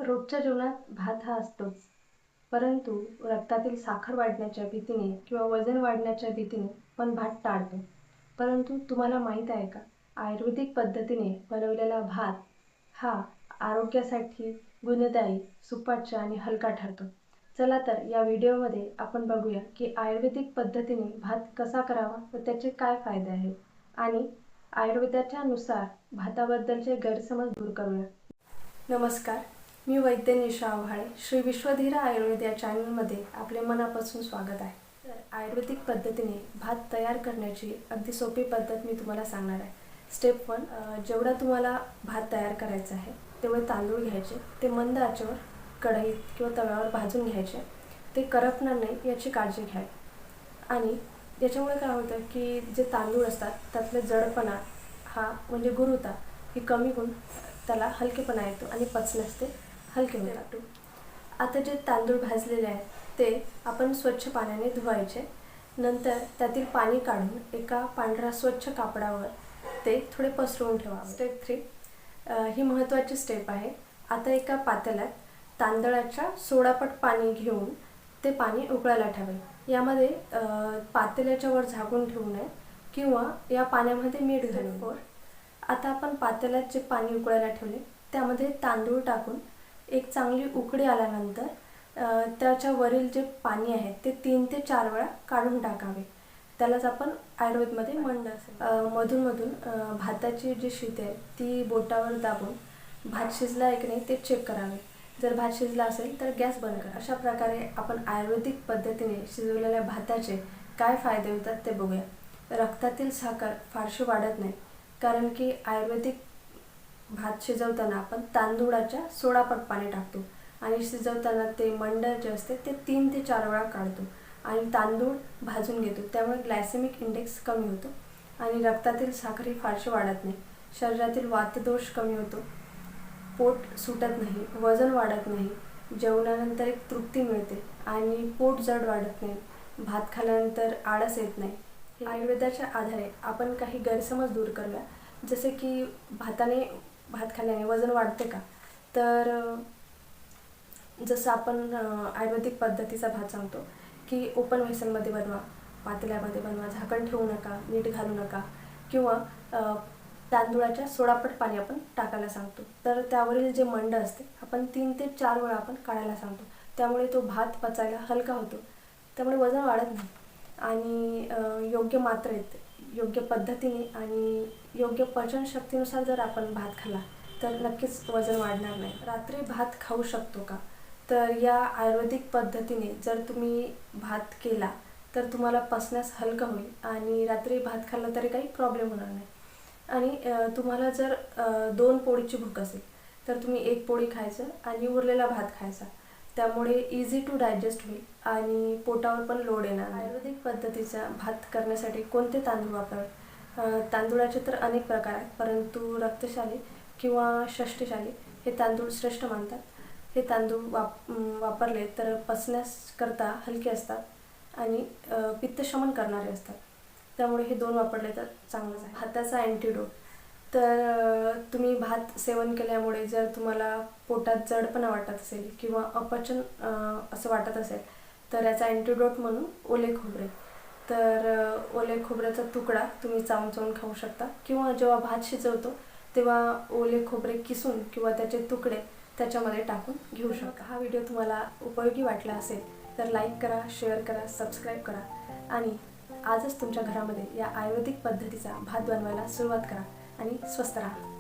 रोजच्या जेवणात भात हा असतोच, परंतु रक्तातील साखर वाढण्याच्या भीतीने किंवा वजन वाढण्याच्या भीतीने पण भात टाळतो. परंतु तुम्हाला माहीत आहे का, आयुर्वेदिक पद्धतीने बनवलेला भात हा आरोग्यासाठी गुणदायी, सुपाच्य आणि हलका ठरतो. चला तर या व्हिडिओमध्ये आपण बघूया की आयुर्वेदिक पद्धतीने भात कसा करावा व त्याचे काय फायदे आहेत आणि आयुर्वेदाच्या नुसार भाताबद्दलचे गैरसमज दूर करूया. नमस्कार, मी वैद्य निशा आव्हाळे. श्री विश्वधीरा आयुर्वेद या चॅनलमध्ये आपले मनापासून स्वागत आहे. तर आयुर्वेदिक पद्धतीने भात तयार करण्याची अगदी सोपी पद्धत मी तुम्हाला सांगणार आहे. स्टेप 1, जेवढा तुम्हाला भात तयार करायचा आहे तेवढे तांदूळ घ्यायचे. ते मंद आचेवर कढईत किंवा तव्यावर भाजून घ्यायचे. ते करपणार नाही याची काळजी घ्या. आणि याच्यामुळे काय होतं की जे तांदूळ असतात त्यातले जडपणा हा म्हणजे गुरुता ही कमी होऊन त्याला हलकेपणा येतो आणि पचण्यास ते हलके होतात. आता जे तांदूळ भाजलेले आहेत ते आपण स्वच्छ पाण्याने धुवायचे. नंतर त्यातील पाणी काढून एका पांढऱ्या स्वच्छ कापडावर ते थोडे पसरवून ठेवावे. स्टेप 3, ही महत्त्वाची स्टेप आहे. आता एका पातेल्यात तांदळाच्या सोडापट पाणी घेऊन ते पाणी उकळायला ठेवावे. यामध्ये पातेल्याच्या वर झाकून ठेवू नये किंवा या पाण्यामध्ये मीठ घालून. आता आपण पातेल्यात जे पाणी उकळायला ठेवले त्यामध्ये तांदूळ टाकून एक चांगली उकळी आल्यानंतर त्याच्या वरील जे पाणी आहे ते 3 ते 4 वेळा काढून टाकावे. त्यालाच आपण आयुर्वेदमध्ये मंड असे. मधून भाताची जी शीत आहे ती बोटावर दाबून भात शिजला आहे की नाही ते चेक करावे. जर भात शिजला असेल तर गॅस बंद करा. अशा प्रकारे आपण आयुर्वेदिक पद्धतीने शिजवलेल्या भाताचे काय फायदे होतात ते बघूया. रक्तातील साखर फारशी वाढत नाही, कारण की आयुर्वेदिक भात शिजवताना आपण तांदूळाच्या सोडापट पाणी टाकतो आणि शिजवताना ते मंड जे असते ते 3 ते 4 वेळा काढतो आणि तांदूळ भाजून घेतो. त्यामुळे ग्लायसेमिक इंडेक्स कमी होतो आणि रक्तातील साखर ही फारशी वाढत नाही. शरीरातील वातदोष कमी होतो, पोट सुटत नाही, वजन वाढत नाही, जेवणानंतर एक तृप्ती मिळते आणि पोट जड वाढत नाही, भात खाल्यानंतर आळस येत नाही. आयुर्वेदाच्या आधारे आपण काही गैरसमज दूर करूया. जसे की भात खाल्ल्याने वजन वाढते का? तर जसं आपण आयुर्वेदिक पद्धतीचा भात सांगतो की ओपन व्हेसलमध्ये बनवा, पातेल्यामध्ये बनवा, झाकण ठेवू नका, मीठ घालू नका किंवा तांदूळाच्या सोडापट पाणी आपण टाकायला सांगतो. तर त्यावरील जे मंड असते आपण 3 ते 4 वेळा आपण काढायला सांगतो. त्यामुळे तो भात पचायला हलका होतो, त्यामुळे वजन वाढत नाही आणि योग्य मात्रेत, योग्य पद्धतीने आणि योग्य पचनशक्तीनुसार जर आपण भात खाल्ला तर नक्कीच वजन वाढणार नाही. रात्री भात खाऊ शकतो का? तर या आयुर्वेदिक पद्धतीने जर तुम्ही भात केला तर तुम्हाला पचण्यास हलका होईल आणि रात्री भात खाल्ला तरी काही प्रॉब्लेम होणार नाही. आणि तुम्हाला जर 2 पोळीची भूक असेल तर तुम्ही 1 पोळी खायचं आणि उरलेला भात खायचा. त्यामुळे इझी टू डायजेस्ट होईल आणि पोटावर पण लोड येणार नाही. आयुर्वेदिक पद्धतीचा भात करण्यासाठी कोणते तांदूळ वापरावे? तांदूळाचे तर अनेक प्रकार आहेत, परंतु रक्तशाली किंवा षष्ठशाली हे तांदूळ श्रेष्ठ मानतात. हे तांदूळ वापरले तर पचण्याकरता हलके असतात आणि पित्तशमन करणारे असतात. त्यामुळे हे 2 वापरले तर चांगलंच आहे. भाताचा अँटीडोट, तर तुम्ही भात सेवन केल्यामुळे जर तुम्हाला पोटात जडपणा वाटत असेल किंवा अपचन असं वाटत असेल तर याचा अँटीडोट म्हणून ओले खोबरे. तर ओले खोबऱ्याचा तुकडा तुम्ही चावून खाऊ शकता किंवा जेव्हा भात शिजवतो तेव्हा ओले खोबरे किसून किंवा त्याचे तुकडे त्याच्यामध्ये टाकून घेऊ शकता. हा व्हिडिओ तुम्हाला उपयोगी वाटला असेल तर लाईक करा, शेअर करा, सबस्क्राईब करा आणि आजच तुमच्या घरामध्ये या आयुर्वेदिक पद्धतीचा भात बनवायला सुरुवात करा आणि स्वस्थ राहा.